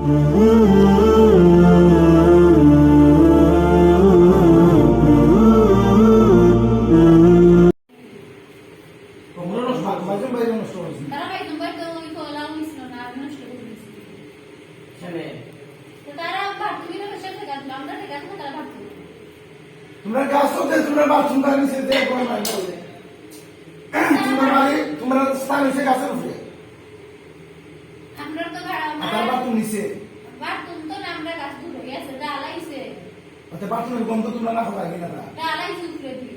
তোমরা গাছ তো তোমরা বাথরুম করে নিচে দিয়ে কোন নাই বলে তোমরা মানে তোমরা স্থান হইছে গাছের উপরে আমরা তো ভাড়া আর বাথরুম নিচে বাথরুম তো আমরা গাছ দূর হয়ে আছে ডালাইছে ওতে বাথরুমের গন্ধ তোমরা না খাওয়া কিনা তা ডালাইছে উপরে দিয়ে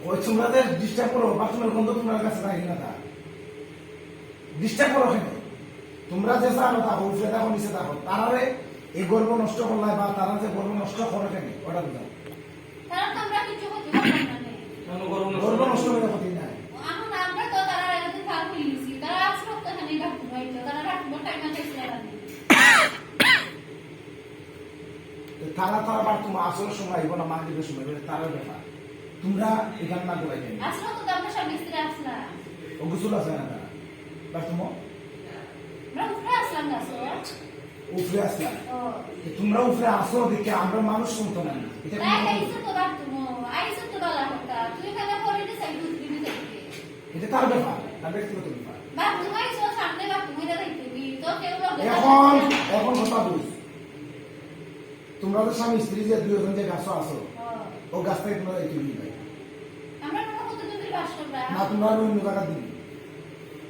ওই তোমরাদের ডিস্টার্ব করো বাথরুমের গন্ধ তোমরা কাছে রাখি না তা ডিস্টার্ব করো কেন তোমরা যে জানো তা উপরে দেখো নিচে দেখো তারারে এই গর্ব নষ্ট করলা বা তারা যে গর্ব নষ্ট করে কেন ওটা বুঝাও তারা তো আমরা কিছু করতে পারলাম না গর্ব নষ্ট করে ক্ষতি নাই এখন আমরা তো তারা এতদিন পার করে নিয়েছি তারা আজ সপ্তাহখানি বাথরুম হইতো তারা বাথরুম টাইম না চাইছিল তারা তারা বাথরুম আসলে সময় আইব না মাগরিবের সময় তারা ব্যাপার তোমরা এখান না করে কেন আসলে তো আমরা সব মিস্ত্রি আসলাম ও গোসল আছে না তারা বাথরুম আমরা উপরে আসলাম না স্যার উপরে আসলাম ও তোমরা উপরে আসো দেখে আমরা মানুষ শুনতো না এটা তাই আইছে তো বাথরুম আইছে তো বালা কথা তুই কেন করে দিছ এই দুধ দিবি দেখতে এটা তার ব্যাপার তার ব্যক্তিগত ব্যাপার বাথরুম আইছো সামনে বাথরুম এটা দেখবি তো কেউ এখন কথা বুঝ তোমরা তো স্বামী স্ত্রী যে দুজন যে গাছ আসো ও গাছ থেকে তোমরা একটু দিবে আমরা কোনো কতদিন বাস করবা না তোমরা অন্য জায়গা দিবি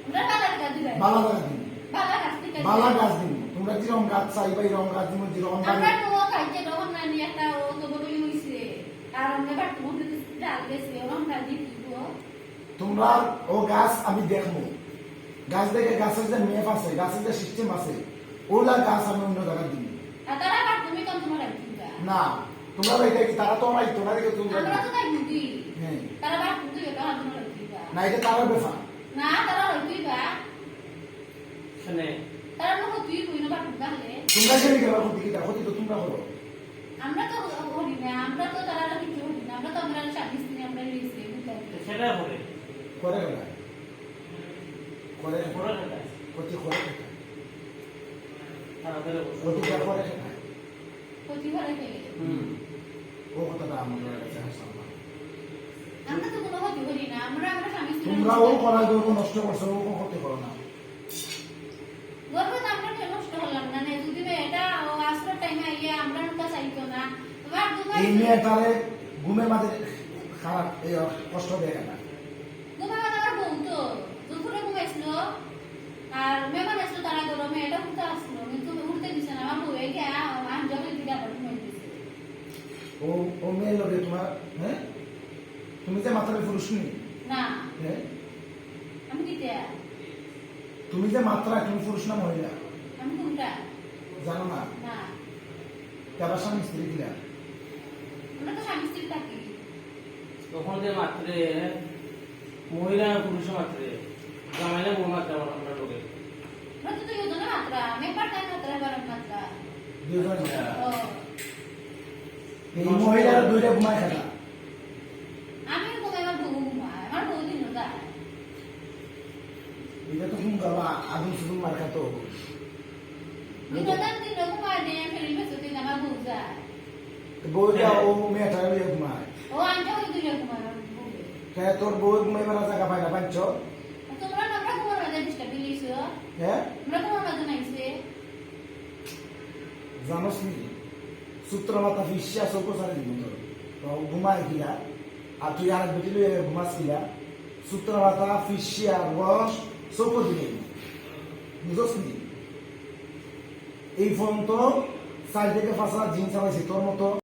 আমরা বালা গাছ দিবা বালা জায়গা দিবি বালা গাছ দিবা বালা গাছ দিবি তোমরা যেরকম গাছ চাইবা এরকম গাছ দিবি যেরকম আমরা তো খাইতে তখন না নিয়ে একটা ও তো বলি হইছে আর আমরা বাথরুম দিতে ডাল গেছে আমরা দিবি তোমরা ও গাছ আমি দেখবো গাছ দেখে গাছের যে মেপ আছে গাছের যে সিস্টেম আছে ওলা গাছ আমি অন্য জায়গা দিবি আর তারা বাথরুমে কোন তোমার দিবা না তোমরা এটা কি তারা তো আমার তোমরা দেখে তোমরা আমরা তো তাই বুঝি হ্যাঁ তারা বাথরুম দিবে তখন তোমার দিবা না এটা তার ব্যাপার না তারা দিবা শুনে তারা লোক তুই কই না বাথরুম বাহলে তোমরা যে গেলা ক্ষতি কি ক্ষতি তো তোমরা করো আমরা তো হরি না আমরা তো তারা কিছু হরি না আমরা তো আমরা স্বামী স্ত্রী আমরা রইছি সেটা হবে করে গেলা করে পড়া না ক্ষতি করে তাড়াতাড়ি ক্ষতি করে ক্ষতি করে কে ও কথাটা আমার কাছে আসা আমরা তো কোনো ক্ষতি করি না আমরা আমরা স্বামী স্ত্রী তোমরা ও করা গর্ব নষ্ট করছো ও ক্ষতি করো না গর্ব তো আমরা কেন নষ্ট হলাম না না যদি এটা ও আসর টাইমে আইয়া আমরা তো চাইতো না তোমার এই মেয়েটারে ঘুমের মাঝে খারাপ এই কষ্ট দেয় না তোমার আমার বউ তো দুপুরে ঘুমাইছিল আর মেহমান আসলো তারা গরমে এটা উঠতে আসলো কিন্তু উঠতে দিছে না আমার বউ এগিয়ে আমি জলে দিকে আবার ঘুমাই দিছে ও ও মেয়ে লোকে তোমার হ্যাঁ তুমি যে মাত্রায় পুরুষ নি না হ্যাঁ আমি দিতে তুমি যে মাত্রা তুমি পুরুষ না মহিলা আমি কোনটা জানো না না কেবার স্বামী স্ত্রী দিলা আমরা তো স্বামী স্ত্রী থাকি তখন যে মাত্রে মহিলা পুরুষ মাত্রে জামাইলে বউ মাত্রা আমরা লোকে আমরা তো দুজনে মাত্রা মেম্বার টাইম মাত্রা বারণ মাত্রা দুজন ও এই মহিলার দুইটা ঘুমায় খেলা আমি ঘুমাই আমার বউ ঘুমায় আমার বউ দিন যায় এটা তো ঘুম গাবা আগুন সুগুন মার খাতো বিনোদন দিন ঘুমায় দিয়ে ফেলি বেসে দিন আমার বউ যায় বউটা ও মেয়েটা ঘুমায় ও আনটা ওই দুজন ঘুমায় আমার বউ হ্যাঁ তোর বউ ঘুমাইবার জায়গা পাই না পাচ্ছ তোমরা আমরা ঘুমার মাঝে ডিস্টার্ব দিয়েছো হ্যাঁ আমরা ঘুমার মাঝে নাইছে জানোস নি সূত্র মাথা ফিসিয়া চৌক সারি দিব তোর তো ঘুমায় কিলা আর তুই আর বেটি লইয়া ঘুমাস কিলা সূত্র মাথা ফিসিয়া বস চৌক দিলে বুঝস নি এই ফোন তো চার থেকে পাঁচ হাজার জিন চালাইছে তোর মতো